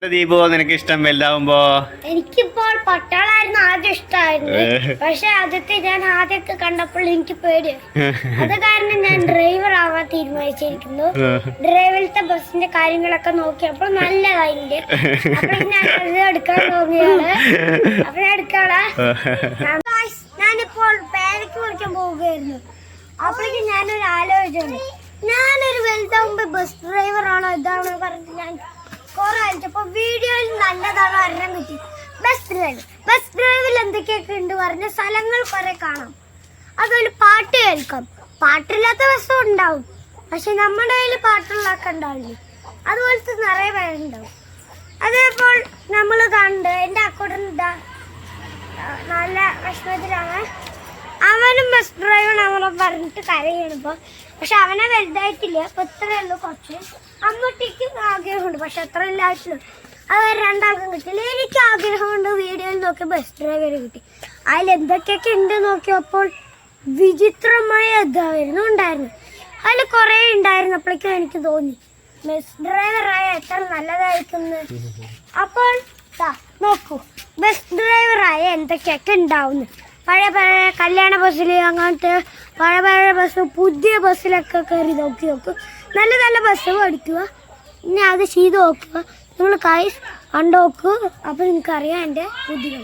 ദീപു നിനക്ക് ഇഷ്ടം വലുതാവുമ്പോ? എനിക്കിപ്പോൾ പട്ടാളായിരുന്നു ആദ്യം ഇഷ്ടമായിരുന്നു. പക്ഷെ ആദ്യത്തെ ഞാൻ ആദ്യമൊക്കെ കണ്ടപ്പോൾ എനിക്ക് പേടിയായി. അത് കാരണം ഞാൻ ഡ്രൈവർ ആവാൻ തീരുമാനിച്ചിരിക്കുന്നു. ഡ്രൈവറിലത്തെ ബസ്സിന്റെ കാര്യങ്ങളൊക്കെ നോക്കിയപ്പോൾ നല്ലതായിട്ടുണ്ട്. അപ്പോൾ ഞാൻ അത് എടുക്കാൻ തോന്നിയാണ്. അപ്പൊ ഞാൻ എടുക്കാളാ. ഞാനിപ്പോൾ പേരയ്ക്ക് കുറിക്കാൻ പോവുകയായിരുന്നു. അപ്പോഴേക്കും ഞാനൊരു ആലോചന, ഞാനൊരു വലുതാവുമ്പോ ബസ് ഡ്രൈവർ ആണോ ഇതാണോ പറഞ്ഞിട്ട് ഞാൻ കുറെ അയച്ചപ്പോ വീഡിയോയിൽ നല്ലതാണോ അറിയാൻ പറ്റി. ബസ് ഡ്രൈവിൽ എന്തൊക്കെയൊക്കെ ഉണ്ട് പറഞ്ഞ സ്ഥലങ്ങൾ കുറെ കാണാം. അതുപോലെ പാട്ട് കേൾക്കാം. പാട്ടില്ലാത്ത ബസ്സും ഉണ്ടാവും, പക്ഷെ നമ്മുടെ കയ്യിൽ പാട്ടുള്ളതൊക്കെ ഉണ്ടാവില്ലേ, അതുപോലത്തെ നിറയെ പേരുണ്ടാവും. അതേപ്പോൾ നമ്മൾ കണ്ട് എൻ്റെ അക്കൗണ്ടിൽ ഇതാ നല്ല വിഷമത്തിലാണ്. അവനും ബസ് ഡ്രൈവർ അവനെ പറഞ്ഞിട്ട് കരയണിപ്പോ. പക്ഷെ അവനെ വലുതായിട്ടില്ല, അപ്പൊ ഇത്രയേ ഉള്ളൂ. കുറച്ച് അമ്മൂട്ടിക്കും ആഗ്രഹമുണ്ട്, പക്ഷെ അത്ര ഇല്ലായിട്ടുള്ളൂ. അത് രണ്ടാൾക്കും കിട്ടില്ല. എനിക്ക് ആഗ്രഹമുണ്ട്. വീഡിയോയിൽ നോക്കി ബസ് ഡ്രൈവർ കിട്ടി. അതിൽ എന്തൊക്കെയൊക്കെ ഉണ്ട് നോക്കിയപ്പോൾ വിചിത്രമായ ഇതായിരുന്നു ഉണ്ടായിരുന്നു. അതിൽ കുറേ ഉണ്ടായിരുന്നപ്പോഴേക്കും എനിക്ക് തോന്നി ബസ് ഡ്രൈവറായ എത്ര നല്ലതായിരിക്കുന്നു. അപ്പോൾ നോക്കൂ, ബസ് ഡ്രൈവറായ എന്തൊക്കെയൊക്കെ ഉണ്ടാവുന്നു. പഴയ കല്യാണ ബസ്സിൽ അങ്ങനത്തെ പഴയ ബസ് പുതിയ ബസ്സിലൊക്കെ കയറി നോക്കി നല്ല നല്ല ബസ് പഠിക്കുക. ഇനി അത് ചെയ്ത് നോക്കുക. നിങ്ങൾ കണ്ടു നോക്കുക. അപ്പോൾ നിങ്ങൾക്കറിയാം എൻ്റെ ബുദ്ധികൾ.